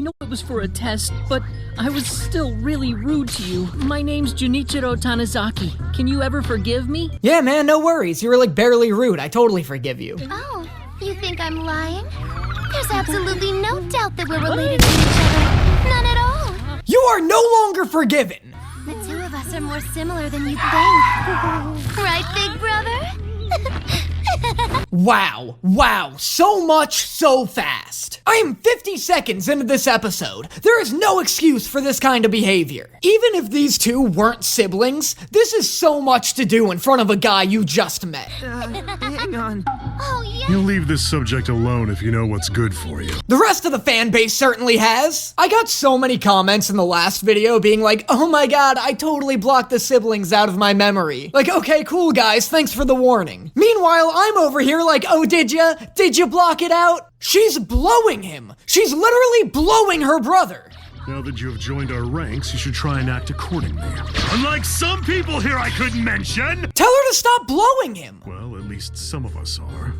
I know it was for a test, but I was still really rude to you. My name's Junichiro Tanizaki. Can you ever forgive me? Yeah, man, no worries. You were like barely rude. I totally forgive you. Oh, you think I'm lying? There's absolutely no doubt that we're related to each other. None at all. You are no longer forgiven. The two of us are more similar than you think. Right, big brother? Wow, so much, so fast. I am 50 seconds into this episode. There is no excuse for this kind of behavior. Even if these two weren't siblings, this is so much to do in front of a guy you just met. Hang on. Oh, yeah. You leave this subject alone if you know what's good for you. The rest of the fan base certainly has. I got so many comments in the last video being like, oh my god, I totally blocked the siblings out of my memory. Like, okay, cool guys, thanks for the warning. Meanwhile, I'm over here like, oh, did ya? Did you block it out? She's blowing him. She's literally blowing her brother. Now that you have joined our ranks, you should try and act accordingly. Unlike some people here I couldn't mention! Tell her to stop blowing him. Well, at least some of us are.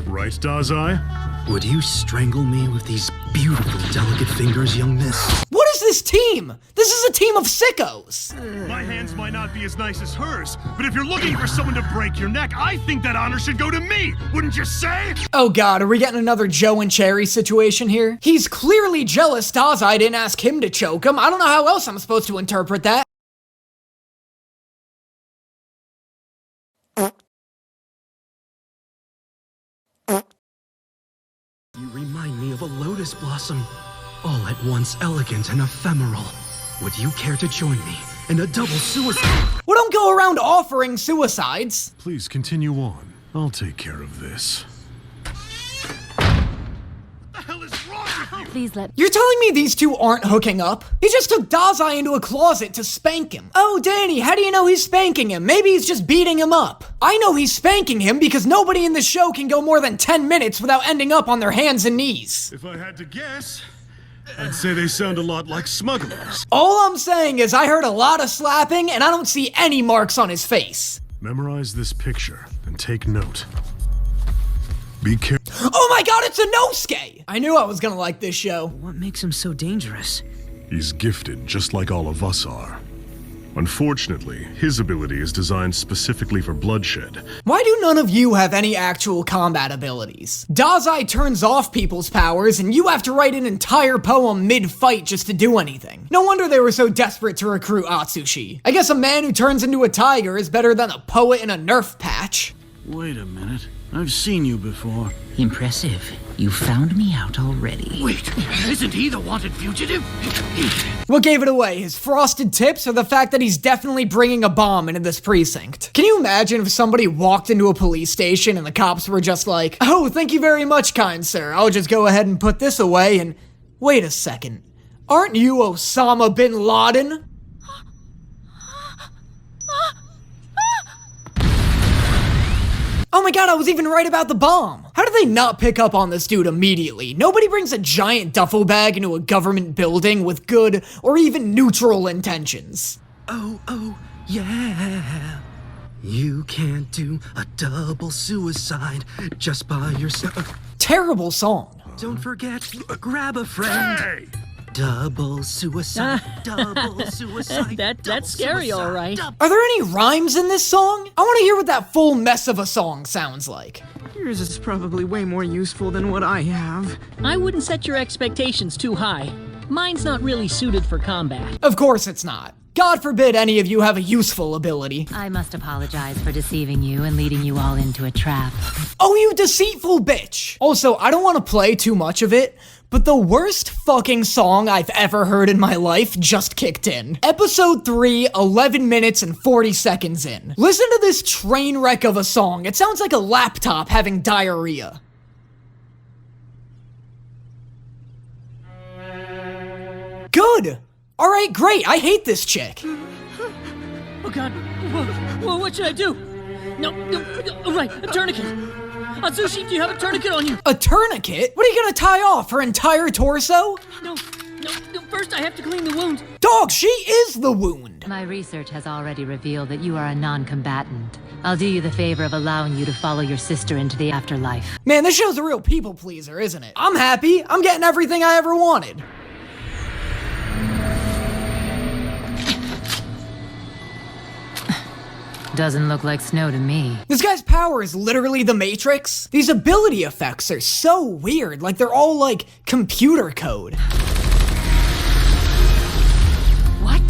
Right, Dazai? Would you strangle me with these beautiful, delicate fingers, young miss? What is this team? This is a team of sickos. My hands might not be as nice as hers, but if you're looking for someone to break your neck, I think that honor should go to me, wouldn't you say? Oh god, are we getting another Joe and Cherry situation here? He's clearly jealous Dazai didn't ask him to choke him. I don't know how else I'm supposed to interpret that. You remind me of a lotus blossom, all at once elegant and ephemeral. Would you care to join me in a double suicide? We don't go around offering suicides. Please continue on. I'll take care of this. What the hell is wrong with you? Please let... You're telling me these two aren't hooking up? He just took Dazai into a closet to spank him. Oh, Danny, how do you know he's spanking him? Maybe he's just beating him up. I know he's spanking him because nobody in the show can go more than 10 minutes without ending up on their hands and knees. If I had to guess, I'd say they sound a lot like smugglers. All I'm saying is I heard a lot of slapping and I don't see any marks on his face. Memorize this picture and take note. Be careful. Oh my god, it's Inosuke! I knew I was gonna like this show. What makes him so dangerous? He's gifted just like all of us are. Unfortunately, his ability is designed specifically for bloodshed. Why do none of you have any actual combat abilities? Dazai turns off people's powers and you have to write an entire poem mid-fight just to do anything. No wonder they were so desperate to recruit Atsushi. I guess a man who turns into a tiger is better than a poet in a Nerf patch. Wait a minute. I've seen you before. Impressive. You found me out already. Wait, isn't he the wanted fugitive? What gave it away, his frosted tips or the fact that he's definitely bringing a bomb into this precinct? Can you imagine if somebody walked into a police station and the cops were just like, oh, thank you very much, kind sir. I'll just go ahead and put this away and... Wait a second. Aren't you Osama bin Laden? Oh my god, I was even right about the bomb. How did they not pick up on this dude immediately? Nobody brings a giant duffel bag into a government building with good or even neutral intentions. Oh, yeah. You can't do a double suicide just by yourself. Terrible song. Don't forget, grab a friend. Hey! Double suicide, double suicide. That's scary, all right. Are there any rhymes in this song? I want to hear what that full mess of a song sounds like. Yours is probably way more useful than what I have. I wouldn't set your expectations too high. Mine's not really suited for combat. Of course it's not. God forbid any of you have a useful ability. I must apologize for deceiving you and leading you all into a trap. Oh, you deceitful bitch! Also, I don't want to play too much of it, but the worst fucking song I've ever heard in my life just kicked in. Episode 3, 11 minutes and 40 seconds in. Listen to this train wreck of a song. It sounds like a laptop having diarrhea. Good! Alright, great, I hate this chick. Oh god, whoa, what should I do? No, right, a tourniquet. Atsushi, do you have a tourniquet on you? A tourniquet? What are you gonna tie off, her entire torso? No, first I have to clean the wound. Dog, she is the wound. My research has already revealed that you are a non-combatant. I'll do you the favor of allowing you to follow your sister into the afterlife. Man, this show's a real people pleaser, isn't it? I'm happy. I'm getting everything I ever wanted. Doesn't look like snow to me. This guy's power is literally the Matrix. These ability effects are so weird, like they're all like computer code. What?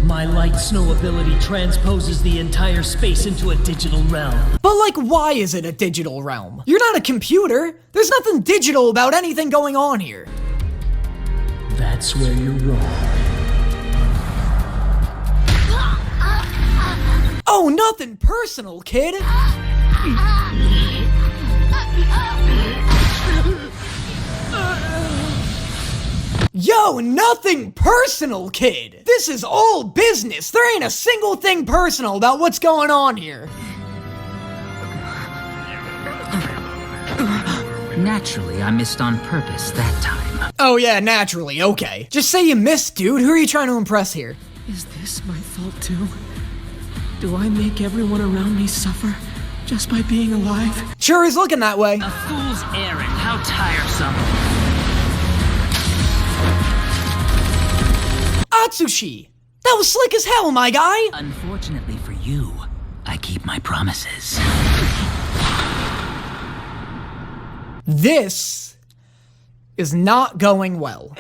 My light snow ability transposes the entire space into a digital realm. But like, why is it a digital realm? You're not a computer. There's nothing digital about anything going on here. That's where you're wrong. Oh, nothing personal, kid. Yo, nothing personal, kid. This is all business. There ain't a single thing personal about what's going on here. Naturally, I missed on purpose that time. Oh yeah, naturally, okay. Just say you missed, dude. Who are you trying to impress here? Is this my fault too? Do I make everyone around me suffer just by being alive? Sure is looking that way. A fool's errand, how tiresome. Atsushi! That was slick as hell, my guy! Unfortunately for you, I keep my promises. This is not going well.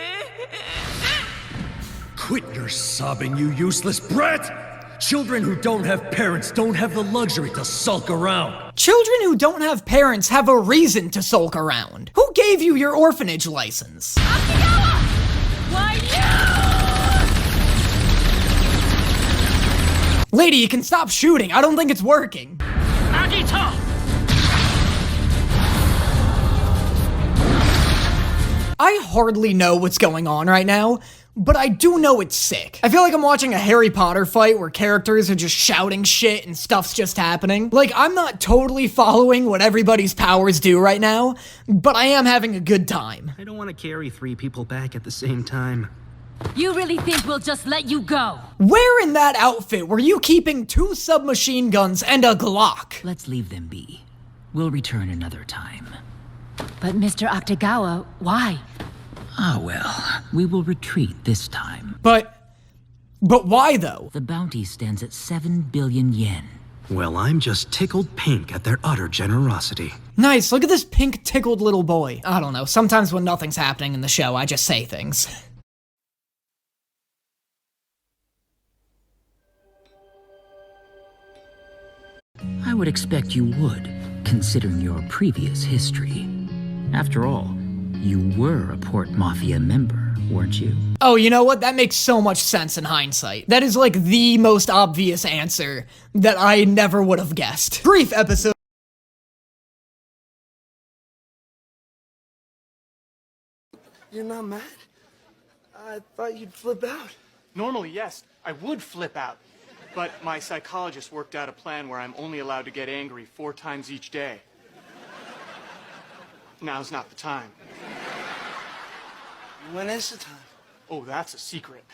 Quit your sobbing, you useless brat! Children who don't have parents don't have the luxury to sulk around. Children who don't have parents have a reason to sulk around. Who gave you your orphanage license? Why you? Lady, you can stop shooting. I don't think it's working. Agito! I hardly know what's going on right now, but I do know it's sick. I feel like I'm watching a Harry Potter fight where characters are just shouting shit and stuff's just happening. Like, I'm not totally following what everybody's powers do right now, but I am having a good time. I don't want to carry 3 people back at the same time. You really think we'll just let you go? Where in that outfit were you keeping 2 submachine guns and a Glock? Let's leave them be. We'll return another time. But Mr. Octagawa, why? Ah well, we will retreat this time. But why though? The bounty stands at 7 billion yen. Well, I'm just tickled pink at their utter generosity. Nice, look at this pink tickled little boy. I don't know, sometimes when nothing's happening in the show, I just say things. I would expect you would, considering your previous history. After all, you were a Port Mafia member, weren't you? Oh, you know what? That makes so much sense in hindsight. That is like the most obvious answer that I never would have guessed. Brief episode. You're not mad? I thought you'd flip out. Normally, yes, I would flip out. But my psychologist worked out a plan where I'm only allowed to get angry 4 times each day. Now's not the time. When is the time? Oh, that's a secret.